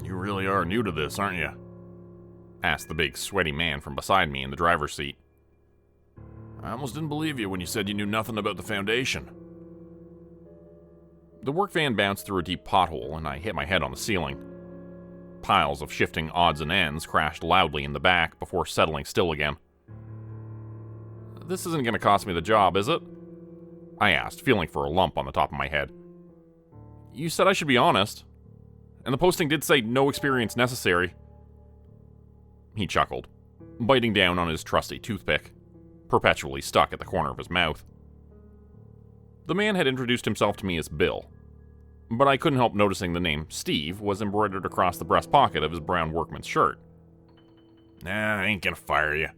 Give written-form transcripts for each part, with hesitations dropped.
You really are new to this, aren't you? Asked the big, sweaty man from beside me in the driver's seat. I almost didn't believe you when you said you knew nothing about the Foundation. The work van bounced through a deep pothole, and I hit my head on the ceiling. Piles of shifting odds and ends crashed loudly in the back before settling still again. This isn't going to cost me the job, is it? I asked, feeling for a lump on the top of my head. You said I should be honest, and the posting did say no experience necessary. He chuckled, biting down on his trusty toothpick, perpetually stuck at the corner of his mouth. The man had introduced himself to me as Bill, but I couldn't help noticing the name Steve was embroidered across the breast pocket of his brown workman's shirt. Nah, I ain't gonna fire you.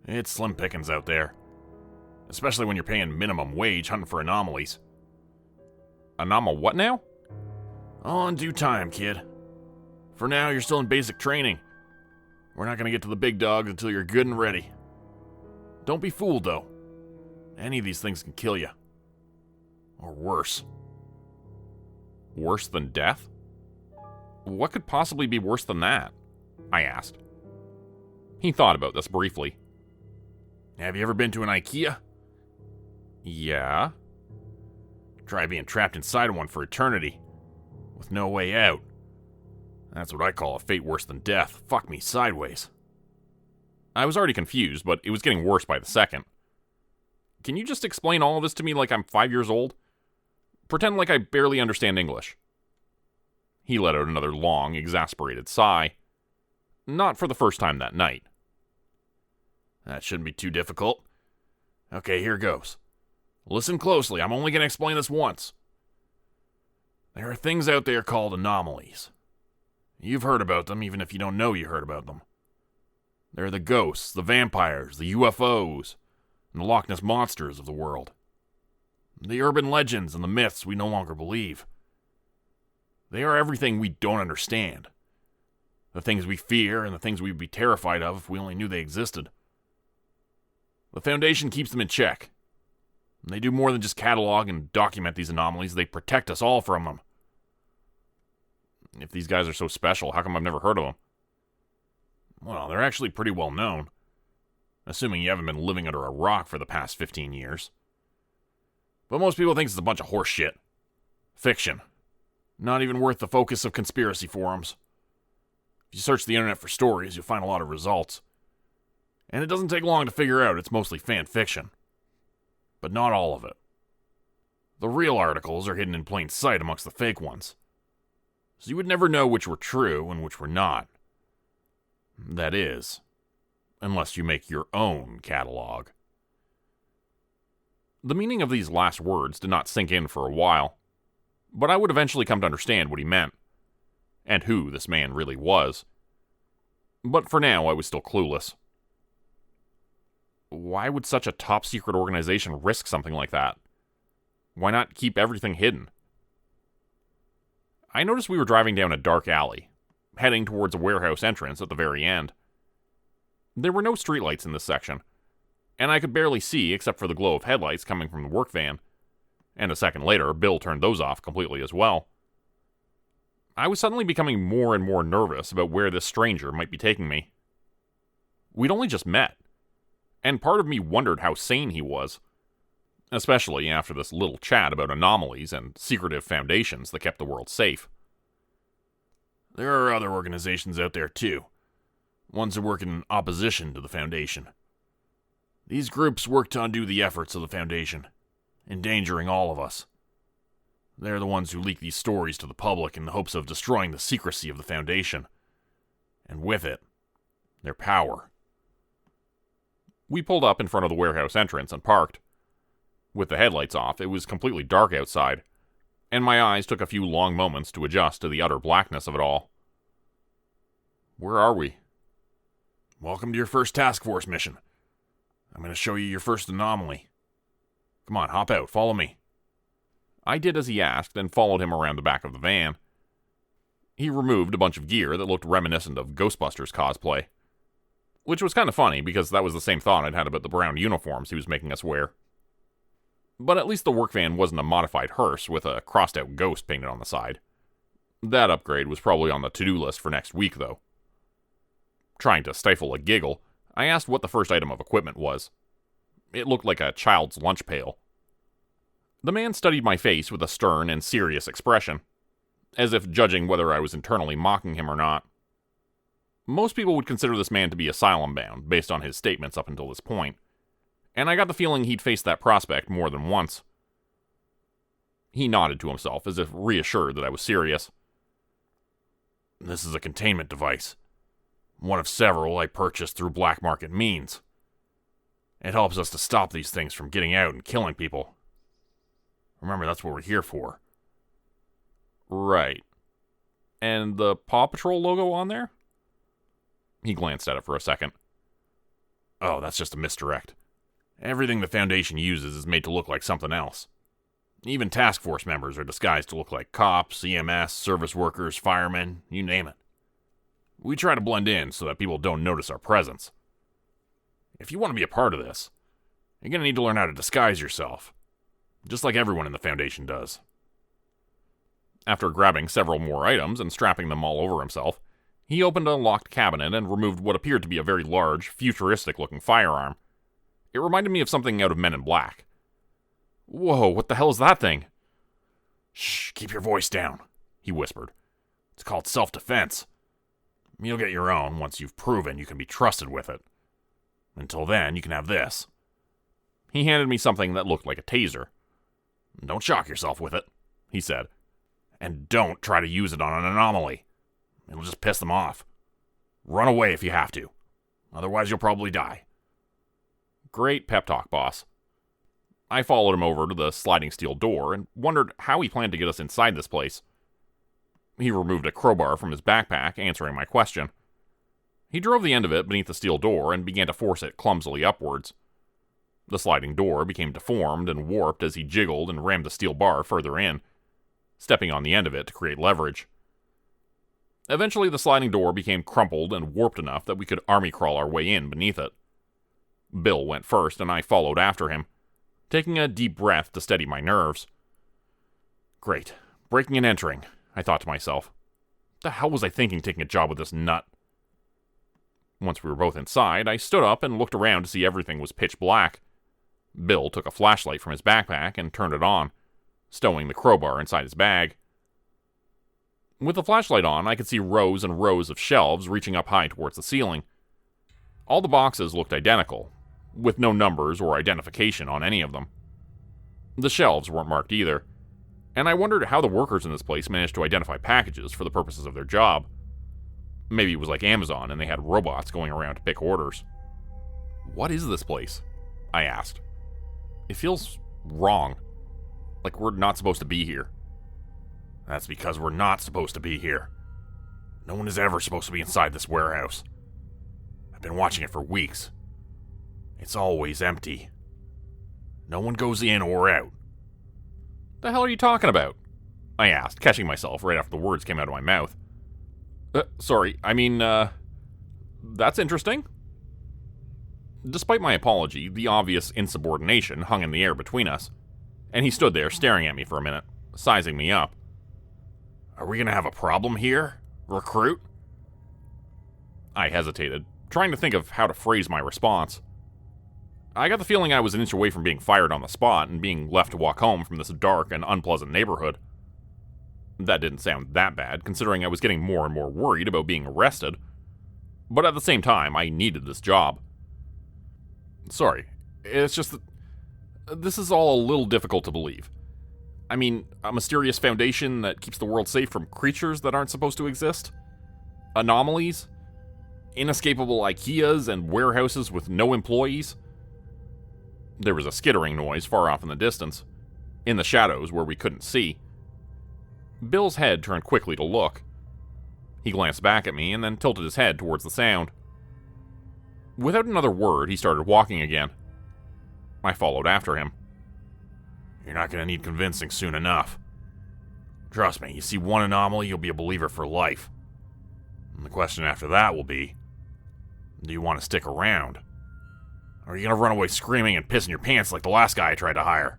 It's slim pickings out there, especially when you're paying minimum wage hunting for anomalies. What now? All in due time, kid. For now, you're still in basic training. We're not gonna get to the big dogs until you're good and ready. Don't be fooled, though. Any of these things can kill you. Or worse. Worse than death? What could possibly be worse than that? I asked. He thought about this briefly. Have you ever been to an IKEA? Yeah. Try being trapped inside one for eternity, with no way out. That's what I call a fate worse than death. Fuck me sideways. I was already confused, but it was getting worse by the second. Can you just explain all of this to me like I'm 5 years old? Pretend like I barely understand English. He let out another long, exasperated sigh. Not for the first time that night. That shouldn't be too difficult. Okay, here goes. Listen closely, I'm only going to explain this once. There are things out there called anomalies. You've heard about them, even if you don't know you heard about them. They're the ghosts, the vampires, the UFOs, and the Loch Ness monsters of the world. The urban legends and the myths we no longer believe. They are everything we don't understand. The things we fear and the things we'd be terrified of if we only knew they existed. The Foundation keeps them in check. They do more than just catalog and document these anomalies, they protect us all from them. If these guys are so special, how come I've never heard of them? Well, they're actually pretty well known. Assuming you haven't been living under a rock for the past 15 years. But most people think it's a bunch of horse shit. Fiction. Not even worth the focus of conspiracy forums. If you search the internet for stories, you'll find a lot of results. And it doesn't take long to figure out it's mostly fan fiction. But not all of it. The real articles are hidden in plain sight amongst the fake ones. So you would never know which were true and which were not. That is, unless you make your own catalog. The meaning of these last words did not sink in for a while, but I would eventually come to understand what he meant, and who this man really was. But for now, I was still clueless. Why would such a top-secret organization risk something like that? Why not keep everything hidden? I noticed we were driving down a dark alley, heading towards a warehouse entrance at the very end. There were no streetlights in this section, and I could barely see except for the glow of headlights coming from the work van, and a second later, Bill turned those off completely as well. I was suddenly becoming more and more nervous about where this stranger might be taking me. We'd only just met, and part of me wondered how sane he was, especially after this little chat about anomalies and secretive foundations that kept the world safe. There are other organizations out there too, ones that work in opposition to the Foundation. These groups work to undo the efforts of the Foundation, endangering all of us. They're the ones who leak these stories to the public in the hopes of destroying the secrecy of the Foundation, and with it, their power. We pulled up in front of the warehouse entrance and parked. With the headlights off, it was completely dark outside, and my eyes took a few long moments to adjust to the utter blackness of it all. Where are we? Welcome to your first task force mission. I'm going to show you your first anomaly. Come on, hop out, follow me. I did as he asked and followed him around the back of the van. He removed a bunch of gear that looked reminiscent of Ghostbusters cosplay. Which was kind of funny because that was the same thought I'd had about the brown uniforms he was making us wear. But at least the work van wasn't a modified hearse with a crossed-out ghost painted on the side. That upgrade was probably on the to-do list for next week, though. Trying to stifle a giggle, I asked what the first item of equipment was. It looked like a child's lunch pail. The man studied my face with a stern and serious expression, as if judging whether I was internally mocking him or not. Most people would consider this man to be asylum-bound, based on his statements up until this point, and I got the feeling he'd faced that prospect more than once. He nodded to himself, as if reassured that I was serious. This is a containment device. One of several I purchased through black market means. It helps us to stop these things from getting out and killing people. Remember, that's what we're here for. Right. And the Paw Patrol logo on there? He glanced at it for a second. Oh, that's just a misdirect. Everything the Foundation uses is made to look like something else. Even task force members are disguised to look like cops, EMS, service workers, firemen, you name it. We try to blend in so that people don't notice our presence. If you want to be a part of this, you're going to need to learn how to disguise yourself, just like everyone in the Foundation does. After grabbing several more items and strapping them all over himself, he opened a locked cabinet and removed what appeared to be a very large, futuristic-looking firearm. It reminded me of something out of Men in Black. Whoa, what the hell is that thing? Shh, keep your voice down, he whispered. It's called self-defense. You'll get your own once you've proven you can be trusted with it. Until then, you can have this. He handed me something that looked like a taser. Don't shock yourself with it, he said. And don't try to use it on an anomaly. It'll just piss them off. Run away if you have to. Otherwise, you'll probably die. Great pep talk, boss. I followed him over to the sliding steel door and wondered how he planned to get us inside this place. He removed a crowbar from his backpack, answering my question. He drove the end of it beneath the steel door and began to force it clumsily upwards. The sliding door became deformed and warped as he jiggled and rammed the steel bar further in, stepping on the end of it to create leverage. Eventually, the sliding door became crumpled and warped enough that we could army crawl our way in beneath it. Bill went first, and I followed after him, taking a deep breath to steady my nerves. Great. Breaking and entering, I thought to myself. What the hell was I thinking taking a job with this nut? Once we were both inside, I stood up and looked around to see everything was pitch black. Bill took a flashlight from his backpack and turned it on, stowing the crowbar inside his bag. With the flashlight on, I could see rows and rows of shelves reaching up high towards the ceiling. All the boxes looked identical, with no numbers or identification on any of them. The shelves weren't marked either, and I wondered how the workers in this place managed to identify packages for the purposes of their job. Maybe it was like Amazon and they had robots going around to pick orders. What is this place? I asked. It feels wrong. Like we're not supposed to be here. That's because we're not supposed to be here. No one is ever supposed to be inside this warehouse. I've been watching it for weeks. It's always empty. No one goes in or out. The hell are you talking about? I asked, catching myself right after the words came out of my mouth. Sorry, I mean, that's interesting. Despite my apology, the obvious insubordination hung in the air between us, and he stood there staring at me for a minute, sizing me up. Are we gonna have a problem here, recruit? I hesitated, trying to think of how to phrase my response. I got the feeling I was an inch away from being fired on the spot and being left to walk home from this dark and unpleasant neighborhood. That didn't sound that bad, considering I was getting more and more worried about being arrested. But at the same time, I needed this job. Sorry, it's just that this is all a little difficult to believe. I mean, a mysterious foundation that keeps the world safe from creatures that aren't supposed to exist? Anomalies? Inescapable IKEAs and warehouses with no employees? There was a skittering noise far off in the distance, in the shadows where we couldn't see. Bill's head turned quickly to look. He glanced back at me and then tilted his head towards the sound. Without another word, he started walking again. I followed after him. You're not going to need convincing soon enough. Trust me, you see one anomaly, you'll be a believer for life. And the question after that will be, do you want to stick around? Or are you going to run away screaming and pissing your pants like the last guy I tried to hire?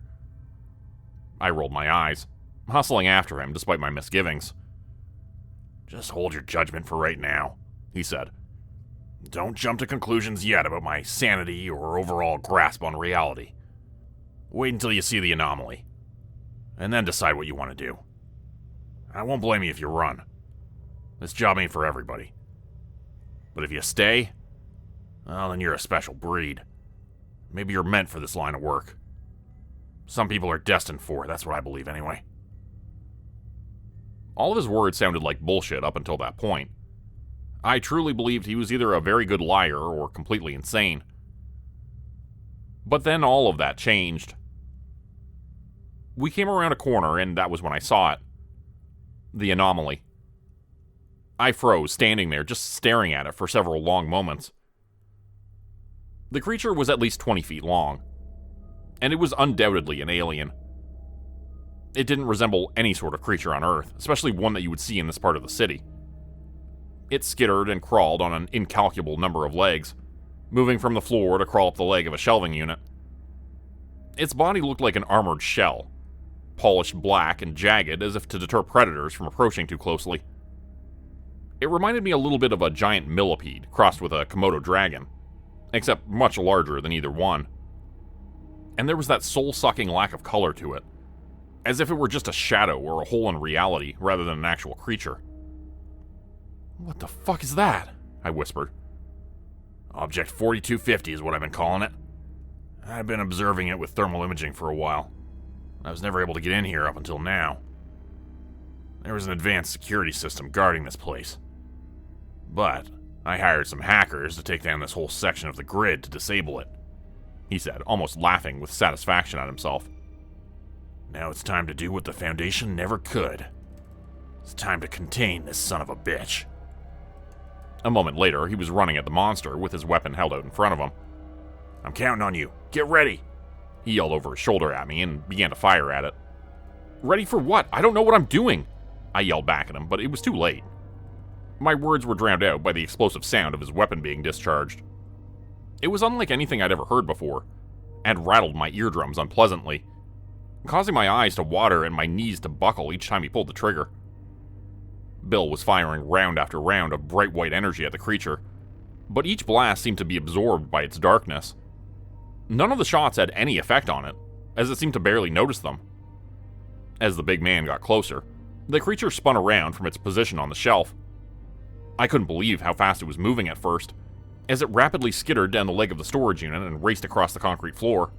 I rolled my eyes, hustling after him despite my misgivings. Just hold your judgment for right now, he said. Don't jump to conclusions yet about my sanity or overall grasp on reality. Wait until you see the anomaly, and then decide what you want to do. I won't blame you if you run. This job ain't for everybody. But if you stay, well, then you're a special breed. Maybe you're meant for this line of work. Some people are destined for it, that's what I believe anyway. All of his words sounded like bullshit up until that point. I truly believed he was either a very good liar or completely insane. But then all of that changed. We came around a corner, and that was when I saw it. The anomaly. I froze, standing there, just staring at it for several long moments. The creature was at least 20 feet long, and it was undoubtedly an alien. It didn't resemble any sort of creature on Earth, especially one that you would see in this part of the city. It skittered and crawled on an incalculable number of legs, moving from the floor to crawl up the leg of a shelving unit. Its body looked like an armored shell, polished black and jagged as if to deter predators from approaching too closely. It reminded me a little bit of a giant millipede crossed with a Komodo dragon, except much larger than either one. And there was that soul-sucking lack of color to it, as if it were just a shadow or a hole in reality rather than an actual creature. "What the fuck is that?" I whispered. "Object 4250 is what I've been calling it. I've been observing it with thermal imaging for a while. I was never able to get in here up until now. There was an advanced security system guarding this place. But I hired some hackers to take down this whole section of the grid to disable it," he said, almost laughing with satisfaction at himself. "Now it's time to do what the Foundation never could. It's time to contain this son of a bitch." A moment later, he was running at the monster with his weapon held out in front of him. "I'm counting on you. Get ready!" He yelled over his shoulder at me and began to fire at it. "Ready for what? I don't know what I'm doing!" I yelled back at him, but it was too late. My words were drowned out by the explosive sound of his weapon being discharged. It was unlike anything I'd ever heard before, and rattled my eardrums unpleasantly, causing my eyes to water and my knees to buckle each time he pulled the trigger. Bill was firing round after round of bright white energy at the creature, but each blast seemed to be absorbed by its darkness. None of the shots had any effect on it, as it seemed to barely notice them. As the big man got closer, the creature spun around from its position on the shelf. I couldn't believe how fast it was moving at first, as it rapidly skittered down the leg of the storage unit and raced across the concrete floor.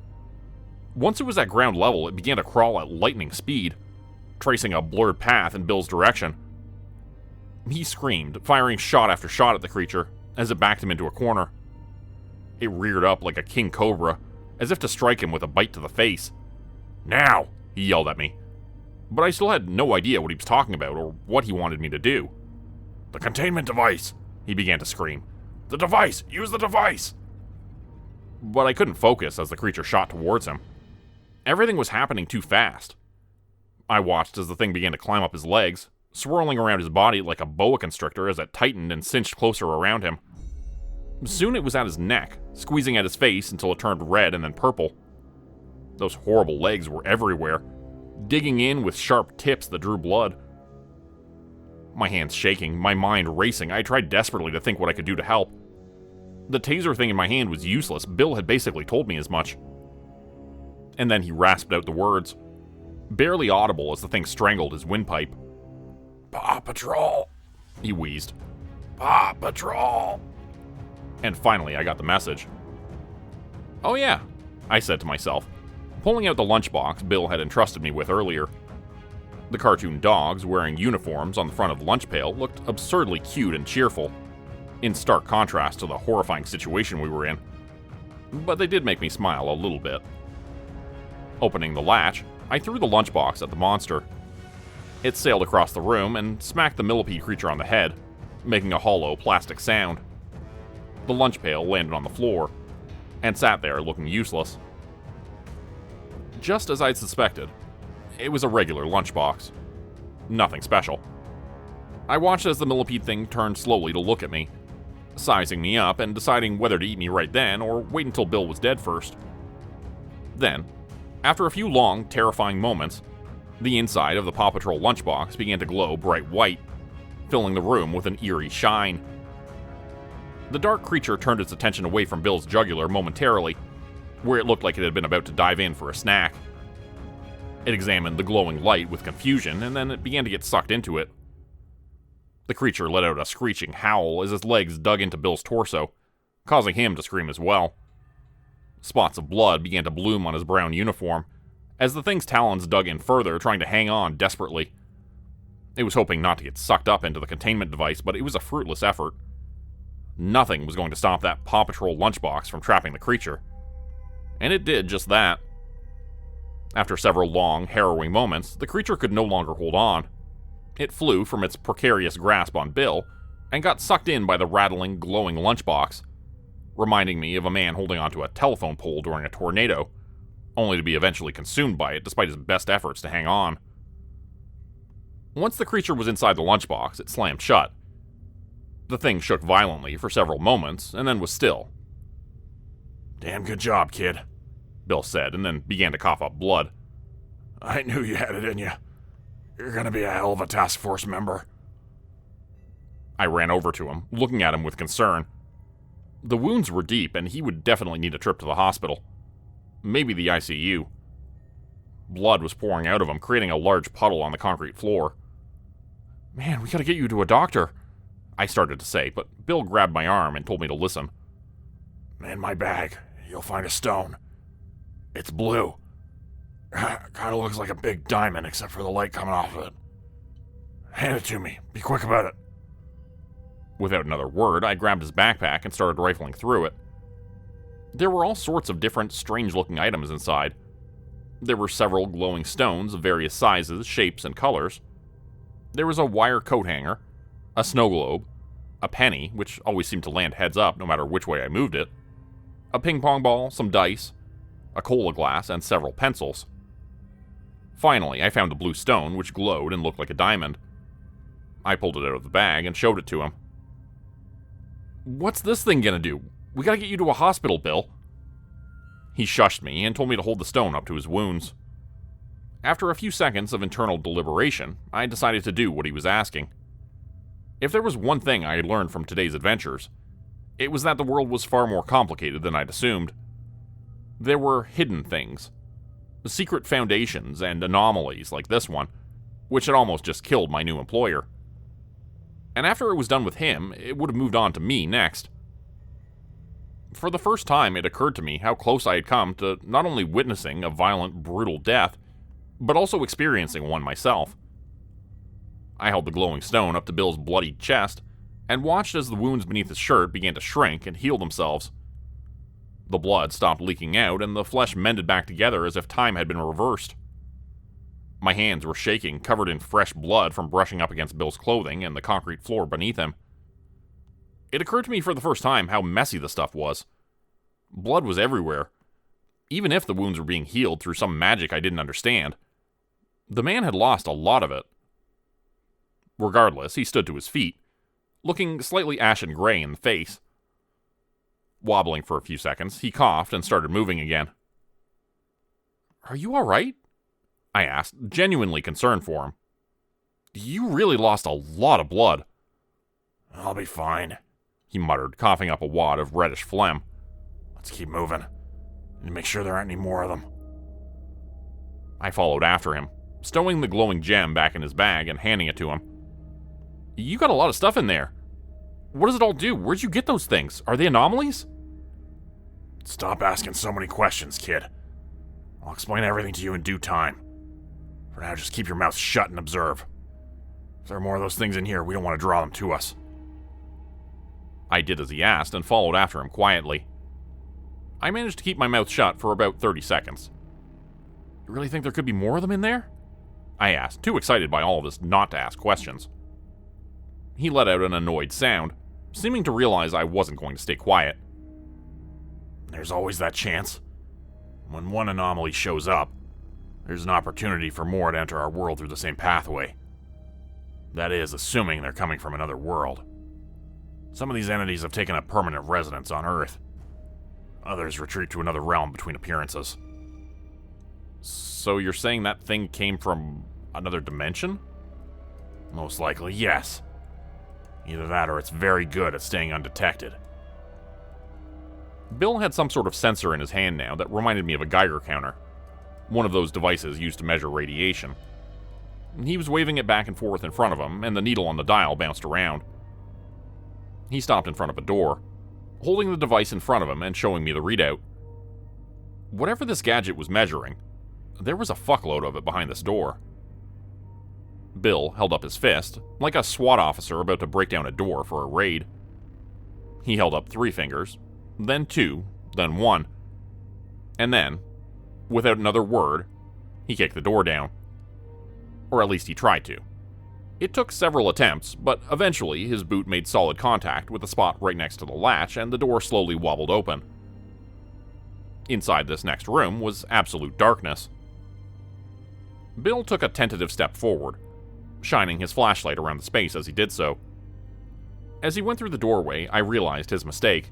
Once it was at ground level, it began to crawl at lightning speed, tracing a blurred path in Bill's direction. He screamed, firing shot after shot at the creature as it backed him into a corner. It reared up like a king cobra, as if to strike him with a bite to the face. "Now!" he yelled at me. But I still had no idea what he was talking about or what he wanted me to do. "The containment device!" he began to scream. "The device! Use the device!" But I couldn't focus as the creature shot towards him. Everything was happening too fast. I watched as the thing began to climb up his legs, swirling around his body like a boa constrictor as it tightened and cinched closer around him. Soon it was at his neck, squeezing at his face until it turned red and then purple. Those horrible legs were everywhere, digging in with sharp tips that drew blood. My hands shaking, my mind racing, I tried desperately to think what I could do to help. The taser thing in my hand was useless. Bill had basically told me as much. And then he rasped out the words, barely audible as the thing strangled his windpipe. "Paw Patrol," he wheezed. "Paw Patrol." And finally, I got the message. "Oh yeah," I said to myself, pulling out the lunchbox Bill had entrusted me with earlier. The cartoon dogs wearing uniforms on the front of the lunch pail looked absurdly cute and cheerful, in stark contrast to the horrifying situation we were in. But they did make me smile a little bit. Opening the latch, I threw the lunchbox at the monster. It sailed across the room and smacked the millipede creature on the head, making a hollow plastic sound. The lunch pail landed on the floor, and sat there looking useless. Just as I'd suspected, it was a regular lunchbox. Nothing special. I watched as the millipede thing turned slowly to look at me, sizing me up and deciding whether to eat me right then or wait until Bill was dead first. Then, after a few long, terrifying moments, the inside of the Paw Patrol lunchbox began to glow bright white, filling the room with an eerie shine. The dark creature turned its attention away from Bill's jugular momentarily, where it looked like it had been about to dive in for a snack. It examined the glowing light with confusion, and then it began to get sucked into it. The creature let out a screeching howl as its legs dug into Bill's torso, causing him to scream as well. Spots of blood began to bloom on his brown uniform, as the thing's talons dug in further, trying to hang on desperately. It was hoping not to get sucked up into the containment device, but it was a fruitless effort. Nothing was going to stop that Paw Patrol lunchbox from trapping the creature. And it did just that. After several long, harrowing moments, the creature could no longer hold on. It flew from its precarious grasp on Bill and got sucked in by the rattling, glowing lunchbox, reminding me of a man holding onto a telephone pole during a tornado, only to be eventually consumed by it despite his best efforts to hang on. Once the creature was inside the lunchbox, it slammed shut. The thing shook violently for several moments and then was still. "Damn good job, kid," Bill said, and then began to cough up blood. "I knew you had it in you. You're gonna be a hell of a task force member." I ran over to him, looking at him with concern. The wounds were deep, and he would definitely need a trip to the hospital. Maybe the ICU. Blood was pouring out of him, creating a large puddle on the concrete floor. "Man, we gotta get you to a doctor," I started to say, but Bill grabbed my arm and told me to listen. "In my bag, you'll find a stone. It's blue. Kinda looks like a big diamond except for the light coming off of it. Hand it to me. Be quick about it." Without another word, I grabbed his backpack and started rifling through it. There were all sorts of different, strange-looking items inside. There were several glowing stones of various sizes, shapes, and colors. There was a wire coat hanger, a snow globe, a penny, which always seemed to land heads up no matter which way I moved it, a ping-pong ball, some dice, a cola glass, and several pencils. Finally, I found a blue stone, which glowed and looked like a diamond. I pulled it out of the bag and showed it to him. "What's this thing gonna do? We gotta get you to a hospital, Bill." He shushed me and told me to hold the stone up to his wounds. After a few seconds of internal deliberation, I decided to do what he was asking. If there was one thing I had learned from today's adventures, it was that the world was far more complicated than I'd assumed. There were hidden things, secret foundations and anomalies like this one, which had almost just killed my new employer. And after it was done with him, it would have moved on to me next. For the first time, it occurred to me how close I had come to not only witnessing a violent, brutal death, but also experiencing one myself. I held the glowing stone up to Bill's bloodied chest and watched as the wounds beneath his shirt began to shrink and heal themselves. The blood stopped leaking out, and the flesh mended back together as if time had been reversed. My hands were shaking, covered in fresh blood from brushing up against Bill's clothing and the concrete floor beneath him. It occurred to me for the first time how messy the stuff was. Blood was everywhere. Even if the wounds were being healed through some magic I didn't understand, the man had lost a lot of it. Regardless, he stood to his feet, looking slightly ashen gray in the face. Wobbling for a few seconds, he coughed and started moving again. "Are you all right?" I asked, genuinely concerned for him. "You really lost a lot of blood." "I'll be fine," he muttered, coughing up a wad of reddish phlegm. "Let's keep moving, and make sure there aren't any more of them." I followed after him, stowing the glowing gem back in his bag and handing it to him. "You got a lot of stuff in there. What does it all do? Where'd you get those things? Are they anomalies?" "Stop asking so many questions, kid. I'll explain everything to you in due time. For now, just keep your mouth shut and observe. If there are more of those things in here, we don't want to draw them to us." I did as he asked and followed after him quietly. I managed to keep my mouth shut for about 30 seconds. "You really think there could be more of them in there?" I asked, too excited by all of this not to ask questions. He let out an annoyed sound, seeming to realize I wasn't going to stay quiet. "There's always that chance. When one anomaly shows up, there's an opportunity for more to enter our world through the same pathway. That is, assuming they're coming from another world. Some of these entities have taken up permanent residence on Earth. Others retreat to another realm between appearances." "So you're saying that thing came from another dimension?" "Most likely, yes. Either that or it's very good at staying undetected. Bill had some sort of sensor in his hand now that reminded me of a Geiger counter, one of those devices used to measure radiation. He was waving it back and forth in front of him, and the needle on the dial bounced around. He stopped in front of a door, holding the device in front of him and showing me the readout. Whatever this gadget was measuring, there was a fuckload of it behind this door. Bill held up his fist, like a SWAT officer about to break down a door for a raid. He held up 3 fingers, then 2, then 1. And then, without another word, he kicked the door down. Or at least he tried to. It took several attempts, but eventually his boot made solid contact with the spot right next to the latch and the door slowly wobbled open. Inside this next room was absolute darkness. Bill took a tentative step forward, shining his flashlight around the space as he did so. As he went through the doorway, I realized his mistake.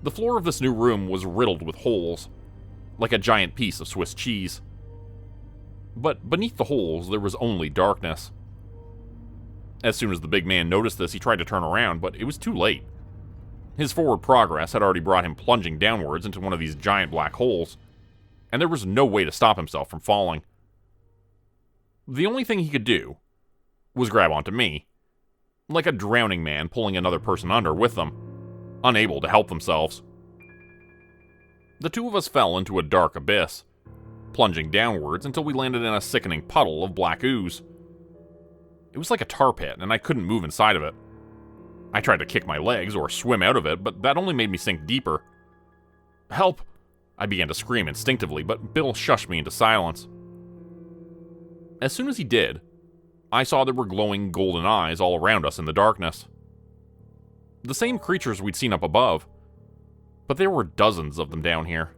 The floor of this new room was riddled with holes, like a giant piece of Swiss cheese. But beneath the holes, there was only darkness. As soon as the big man noticed this, he tried to turn around, but it was too late. His forward progress had already brought him plunging downwards into one of these giant black holes, and there was no way to stop himself from falling. The only thing he could do was grab onto me, like a drowning man pulling another person under with them, unable to help themselves. The two of us fell into a dark abyss, plunging downwards until we landed in a sickening puddle of black ooze. It was like a tar pit, and I couldn't move inside of it. I tried to kick my legs or swim out of it, but that only made me sink deeper. "Help!" I began to scream instinctively, but Bill shushed me into silence. As soon as he did, I saw there were glowing golden eyes all around us in the darkness. The same creatures we'd seen up above, but there were dozens of them down here.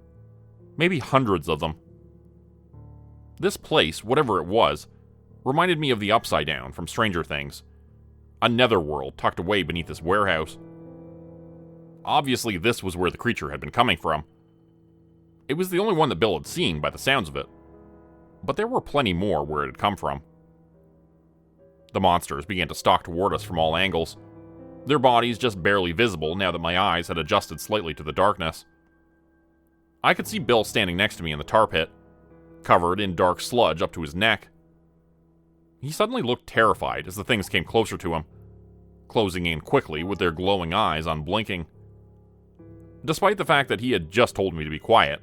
Maybe hundreds of them. This place, whatever it was, reminded me of the Upside Down from Stranger Things. A netherworld tucked away beneath this warehouse. Obviously, this was where the creature had been coming from. It was the only one that Bill had seen by the sounds of it. But there were plenty more where it had come from. The monsters began to stalk toward us from all angles, their bodies just barely visible now that my eyes had adjusted slightly to the darkness. I could see Bill standing next to me in the tar pit, covered in dark sludge up to his neck. He suddenly looked terrified as the things came closer to him, closing in quickly with their glowing eyes unblinking. Despite the fact that he had just told me to be quiet,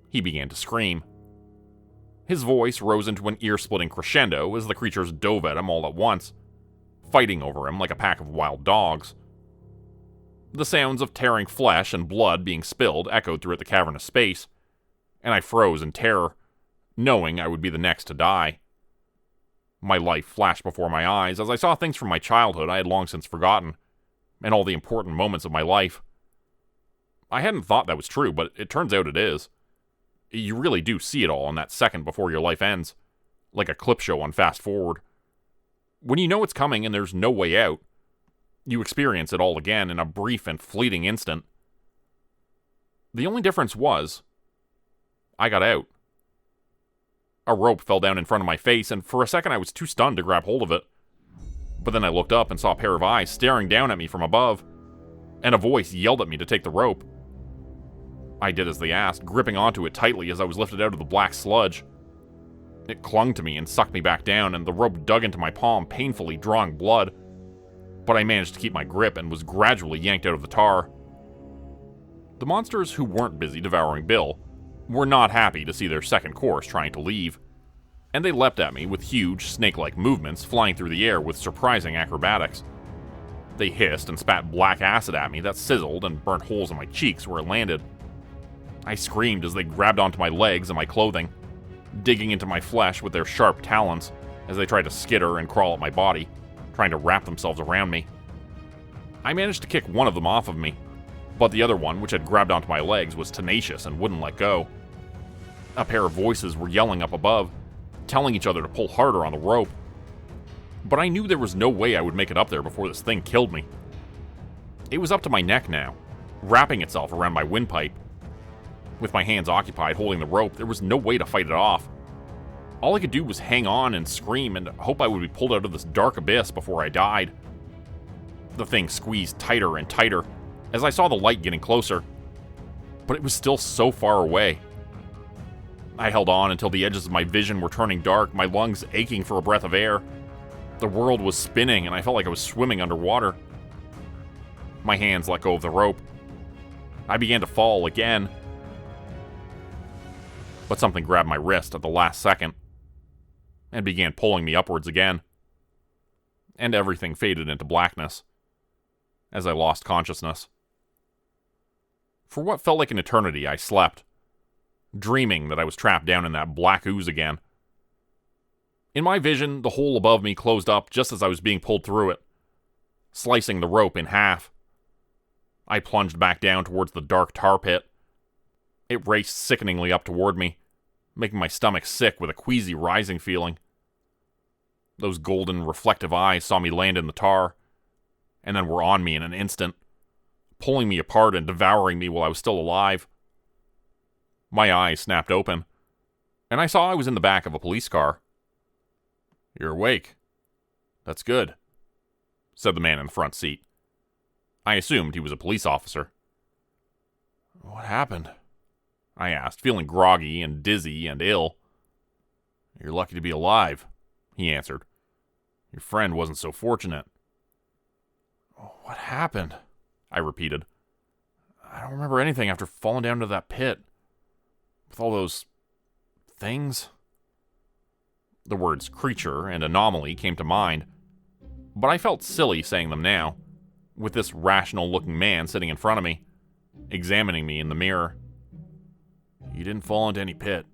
he began to scream. His voice rose into an ear-splitting crescendo as the creatures dove at him all at once, fighting over him like a pack of wild dogs. The sounds of tearing flesh and blood being spilled echoed throughout the cavernous space, and I froze in terror, knowing I would be the next to die. My life flashed before my eyes as I saw things from my childhood I had long since forgotten, and all the important moments of my life. I hadn't thought that was true, but it turns out it is. You really do see it all in that second before your life ends, like a clip show on fast forward. When you know it's coming and there's no way out, you experience it all again in a brief and fleeting instant. The only difference was, I got out. A rope fell down in front of my face, and for a second I was too stunned to grab hold of it. But then I looked up and saw a pair of eyes staring down at me from above, and a voice yelled at me to take the rope. I did as they asked, gripping onto it tightly as I was lifted out of the black sludge. It clung to me and sucked me back down, and the rope dug into my palm, painfully drawing blood. But I managed to keep my grip and was gradually yanked out of the tar. The monsters who weren't busy devouring Bill were not happy to see their second course trying to leave, and they leapt at me with huge, snake-like movements flying through the air with surprising acrobatics. They hissed and spat black acid at me that sizzled and burnt holes in my cheeks where it landed. I screamed as they grabbed onto my legs and my clothing, digging into my flesh with their sharp talons as they tried to skitter and crawl at my body, trying to wrap themselves around me. I managed to kick one of them off of me, but the other one, which had grabbed onto my legs, was tenacious and wouldn't let go. A pair of voices were yelling up above, telling each other to pull harder on the rope. But I knew there was no way I would make it up there before this thing killed me. It was up to my neck now, wrapping itself around my windpipe. With my hands occupied holding the rope, there was no way to fight it off. All I could do was hang on and scream and hope I would be pulled out of this dark abyss before I died. The thing squeezed tighter and tighter as I saw the light getting closer, but it was still so far away. I held on until the edges of my vision were turning dark, my lungs aching for a breath of air. The world was spinning, and I felt like I was swimming underwater. My hands let go of the rope. I began to fall again. But something grabbed my wrist at the last second and began pulling me upwards again. And everything faded into blackness as I lost consciousness. For what felt like an eternity, I slept, dreaming that I was trapped down in that black ooze again. In my vision, the hole above me closed up just as I was being pulled through it, slicing the rope in half. I plunged back down towards the dark tar pit. It raced sickeningly up toward me, making my stomach sick with a queasy rising feeling. Those golden, reflective eyes saw me land in the tar, and then were on me in an instant, pulling me apart and devouring me while I was still alive. My eyes snapped open, and I saw I was in the back of a police car. "You're awake. That's good," said the man in the front seat. I assumed he was a police officer. "What happened?" I asked, feeling groggy and dizzy and ill. "You're lucky to be alive," he answered. "Your friend wasn't so fortunate." "What happened?" I repeated. "I don't remember anything after falling down into that pit. With all those things." The words creature and anomaly came to mind, but I felt silly saying them now, with this rational-looking man sitting in front of me, examining me in the mirror. "You didn't fall into any pit.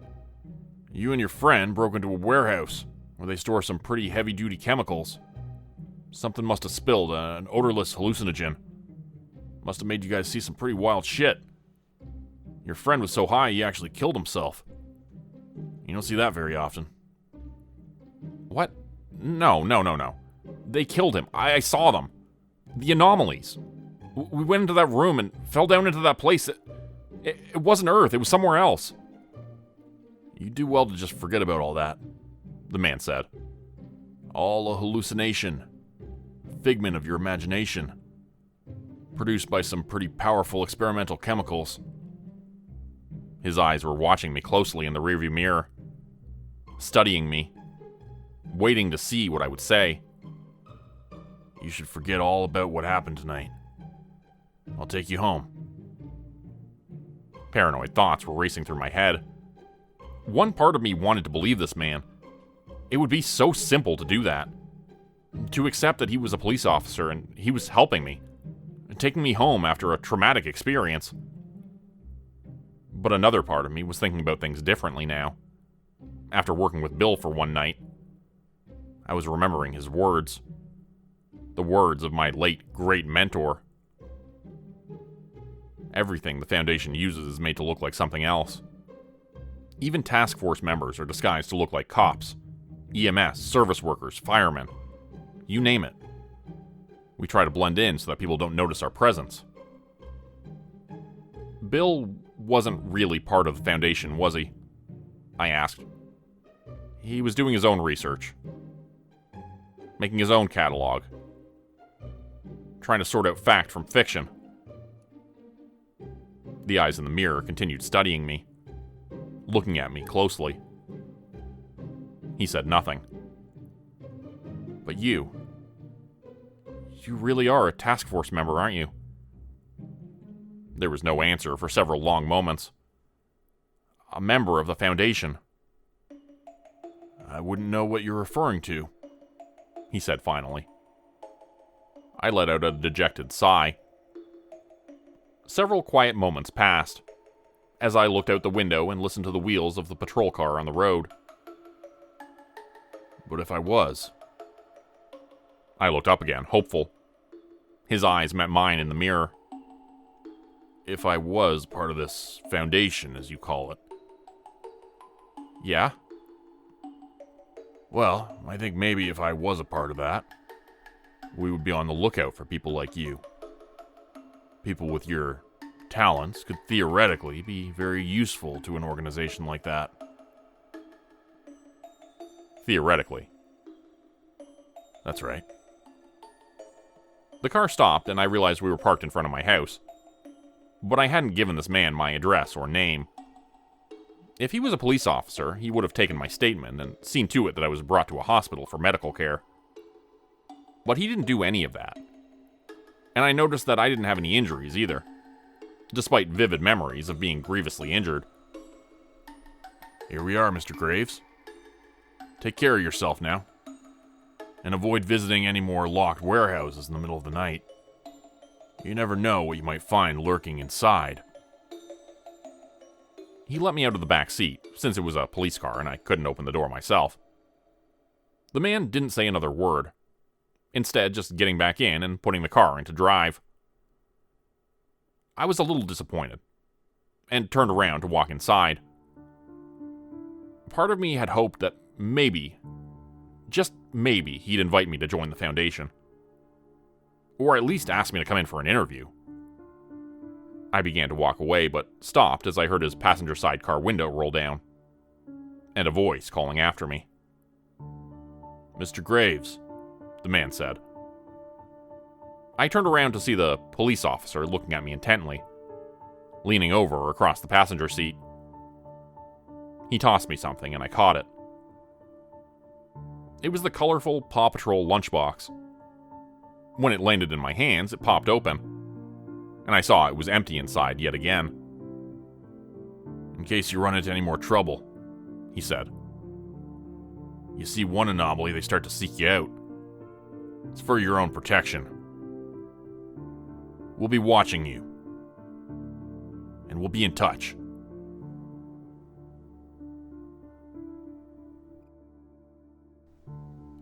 You and your friend broke into a warehouse where they store some pretty heavy-duty chemicals. Something must have spilled, an odorless hallucinogen. Must have made you guys see some pretty wild shit. Your friend was so high he actually killed himself. You don't see that very often." "What? No. They killed him. I saw them. The anomalies. We went into that room and fell down into that place. It wasn't Earth. It was somewhere else." "You do well to just forget about all that," the man said. "All a hallucination. Figment of your imagination. Produced by some pretty powerful experimental chemicals." His eyes were watching me closely in the rearview mirror, studying me, waiting to see what I would say. "You should forget all about what happened tonight. I'll take you home." Paranoid thoughts were racing through my head. One part of me wanted to believe this man. It would be so simple to do that. To accept that he was a police officer and he was helping me, and taking me home after a traumatic experience. But another part of me was thinking about things differently now. After working with Bill for one night, I was remembering his words. The words of my late, great mentor. Everything the Foundation uses is made to look like something else. Even task force members are disguised to look like cops, EMS, service workers, firemen. You name it. We try to blend in so that people don't notice our presence. Bill wasn't really part of the Foundation, was he? I asked. He was doing his own research. Making his own catalog. Trying to sort out fact from fiction. The eyes in the mirror continued studying me, looking at me closely. He said nothing. "But you really are a task force member, aren't you?" There was no answer for several long moments. "A member of the Foundation." "I wouldn't know what you're referring to," he said finally. I let out a dejected sigh. Several quiet moments passed, as I looked out the window and listened to the wheels of the patrol car on the road. "But if I was..." I looked up again, hopeful. His eyes met mine in the mirror. "If I was part of this Foundation, as you call it." "Yeah?" "Well, I think maybe if I was a part of that, we would be on the lookout for people like you. People with your talents could theoretically be very useful to an organization like that." Theoretically. That's right. The car stopped, and I realized we were parked in front of my house. But I hadn't given this man my address or name. If he was a police officer, he would have taken my statement and seen to it that I was brought to a hospital for medical care. But he didn't do any of that. And I noticed that I didn't have any injuries either, despite vivid memories of being grievously injured. Here we are, Mr. Graves. Take care of yourself now. And avoid visiting any more locked warehouses in the middle of the night. You never know what you might find lurking inside. He let me out of the back seat, since it was a police car and I couldn't open the door myself. The man didn't say another word, instead just getting back in and putting the car into drive. I was a little disappointed, and turned around to walk inside. Part of me had hoped that maybe, just maybe, he'd invite me to join the Foundation. Or at least ask me to come in for an interview. I began to walk away, but stopped as I heard his passenger side car window roll down, and a voice calling after me. Mr. Graves, the man said. I turned around to see the police officer looking at me intently, leaning over across the passenger seat. He tossed me something, and I caught it. It was the colorful Paw Patrol lunchbox. When it landed in my hands, it popped open, and I saw it was empty inside yet again. In case you run into any more trouble, he said. You see one anomaly, they start to seek you out. It's for your own protection. We'll be watching you. And we'll be in touch.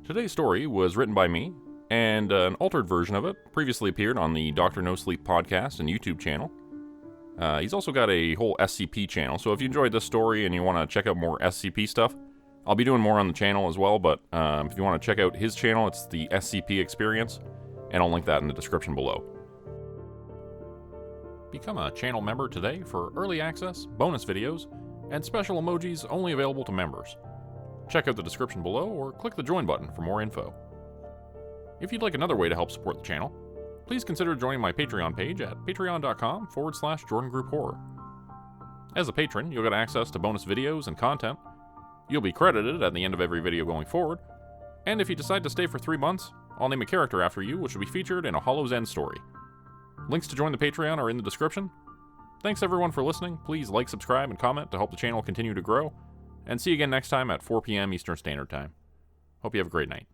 Today's story was written by me, and an altered version of it previously appeared on the Dr. No Sleep podcast and YouTube channel. He's also got a whole SCP channel, so if you enjoyed this story and you want to check out more SCP stuff, I'll be doing more on the channel as well, but if you want to check out his channel, it's the SCP Experience, and I'll link that in the description below. Become a channel member today for early access, bonus videos, and special emojis only available to members. Check out the description below or click the join button for more info. If you'd like another way to help support the channel, please consider joining my Patreon page at patreon.com/Jordan Group Horror. As a patron, you'll get access to bonus videos and content. You'll be credited at the end of every video going forward, and if you decide to stay for 3 months, I'll name a character after you which will be featured in a Hollow's End story. Links to join the Patreon are in the description. Thanks everyone for listening. Please like, subscribe, and comment to help the channel continue to grow. And see you again next time at 4 p.m. Eastern Standard Time. Hope you have a great night.